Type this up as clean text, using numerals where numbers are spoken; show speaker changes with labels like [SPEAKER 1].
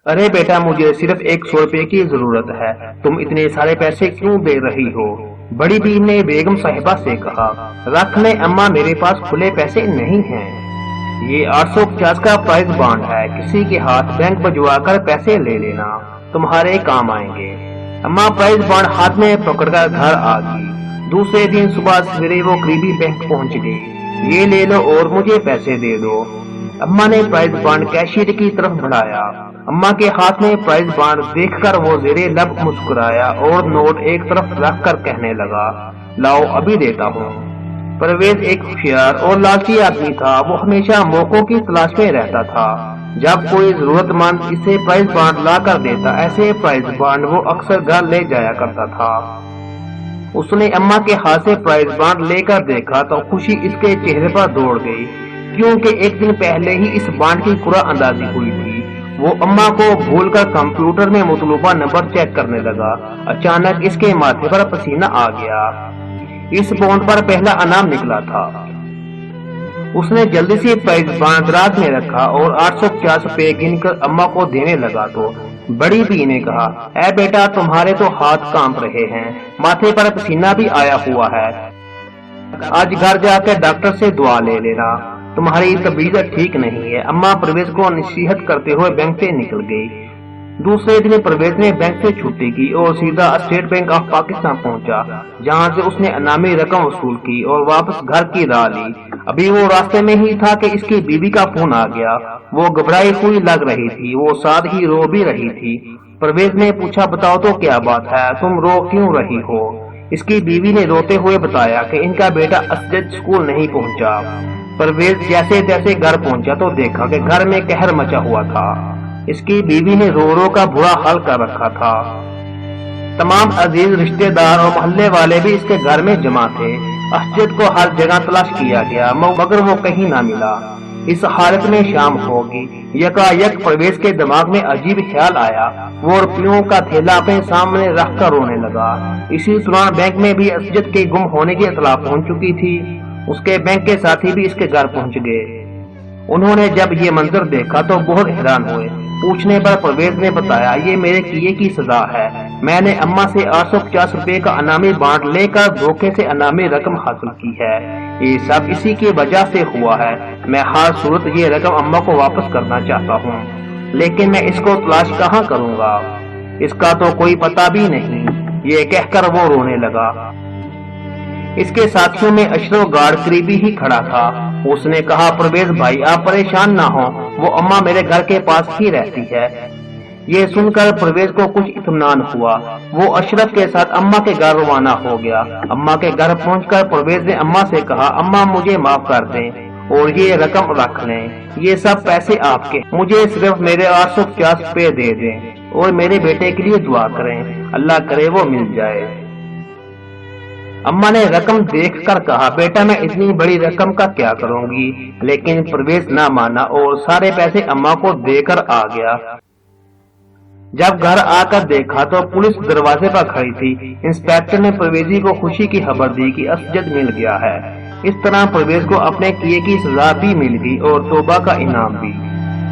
[SPEAKER 1] अरे बेटा, मुझे सिर्फ 100 रुपए की जरूरत है, तुम इतने सारे पैसे क्यों दे रही हो? बड़ी बीवी ने बेगम साहिबा से कहा, रख ले अम्मा, मेरे पास खुले पैसे नहीं हैं। ये 850 का प्राइस बॉन्ड है, किसी के हाथ बैंक भिजवा कर पैसे ले लेना, तुम्हारे काम आएंगे। अम्मा प्राइस बॉन्ड हाथ में पकड़कर घर आ गई। दूसरे दिन सुबह सवेरे वो करीबी बैंक पहुंच गई। ये ले लो और मुझे पैसे दे दो। अम्मा ने प्राइस बॉन्ड कैशियर की तरफ बढ़ाया। अम्मा के हाथ में प्राइस बॉन्ड देखकर वो जेरे लब मुस्कुराया और नोट एक तरफ रख कर कहने लगा, लाओ अभी देता हूँ। परवेज एक होशियार और लालची आदमी था। वो हमेशा मौकों की तलाश में रहता था। जब कोई जरूरतमंद इसे प्राइस बॉन्ड ला कर देता, ऐसे प्राइस बॉन्ड वो अक्सर घर ले जाया करता था। उसने अम्मा के हाथ से प्राइस बॉन्ड लेकर देखा तो खुशी इसके चेहरे पर दौड़ गई, क्योंकि एक दिन पहले ही इस बॉन्ड की कुरा अंदाजी हुई थी। वो अम्मा को भूलकर कंप्यूटर में मतलूबा नंबर चेक करने लगा। अचानक इसके माथे पर पसीना आ गया। इस बॉन्ड पर पहला इनाम निकला था। उसने जल्दी से प्राइस बॉन्ड दराज में रखा और 850 रुपए गिनकर अम्मा को देने लगा तो बड़ी बी ने कहा, ऐ बेटा, तुम्हारे तो हाथ कांप रहे हैं, माथे पर पसीना भी आया हुआ है। आज घर जाकर डॉक्टर से दुआ ले लेना, तुम्हारी तबीयत ठीक नहीं है। अम्मा परवेज को नसीहत करते हुए बैंक से निकल गई। दूसरे दिन परवेज ने बैंक से छुट्टी की और सीधा स्टेट बैंक ऑफ पाकिस्तान पहुंचा, जहां से उसने इनामी रकम वसूल की और वापस घर की राह ली। अभी वो रास्ते में ही था कि इसकी बीवी का फोन आ गया। वो घबराई हुई लग रही थी, वो साथ ही रो भी रही थी। परवेज ने पूछा, बताओ तो क्या बात है, तुम रो क्यों रही हो? इसकी बीवी ने रोते हुए बताया कि इनका बेटा असजद स्कूल नहीं पहुंचा। परवेज जैसे तैसे घर पहुंचा तो देखा कि घर में कहर मचा हुआ था। इसकी बीवी ने रो रो का बुरा हाल कर रखा था। तमाम अजीज रिश्तेदार और मोहल्ले वाले भी इसके घर में जमा थे। असजद को हर जगह तलाश किया गया, मगर वो कहीं ना मिला। इस हालत में शाम होगी। यकायक परवेज के दिमाग में अजीब ख्याल आया। वो रुपयों का थैला अपने सामने रख कर रोने लगा। इसी दौरान बैंक में भी असजद के गुम होने की इत्तला पहुंच चुकी थी। उसके बैंक के साथी भी इसके घर पहुंच गए। उन्होंने जब ये मंजर देखा तो बहुत हैरान हुए। पूछने पर परवेज ने बताया, ये मेरे किए की सजा है। मैंने अम्मा से 850 रुपए का इनामी बॉन्ड लेकर धोखे से इनामी रकम हासिल की है। ये सब इसी की वजह से हुआ है। मैं हर सूरत ये रकम अम्मा को वापस करना चाहता हूँ, लेकिन मैं इसको तलाश कहाँ करूँगा? इसका तो कोई पता भी नहीं। ये कहकर वो रोने लगा। इसके साथियों में अशरफ गार्ड करीबी ही खड़ा था। उसने कहा, परवेज भाई, आप परेशान ना हो, वो अम्मा मेरे घर के पास ही रहती है। ये सुनकर परवेज को कुछ इत्मीनान हुआ। वो अशरफ के साथ अम्मा के घर रवाना हो गया। अम्मा के घर पहुंचकर परवेज ने अम्मा से कहा, अम्मा मुझे माफ कर दें और ये रकम रख लें। ये सब पैसे आपके, मुझे सिर्फ मेरे 850 रुपए दे दें और मेरे बेटे के लिए दुआ करें, अल्लाह करे वो मिल जाए। अम्मा ने रकम देखकर कहा, बेटा मैं इतनी बड़ी रकम का क्या करूंगी? लेकिन परवेज ना माना और सारे पैसे अम्मा को देकर आ गया। जब घर आकर देखा तो पुलिस दरवाजे पर खड़ी थी। इंस्पेक्टर ने परवेजी को खुशी की खबर दी कि असजद मिल गया है। इस तरह परवेज को अपने किए की सजा भी मिल गई और तौबा का इनाम भी।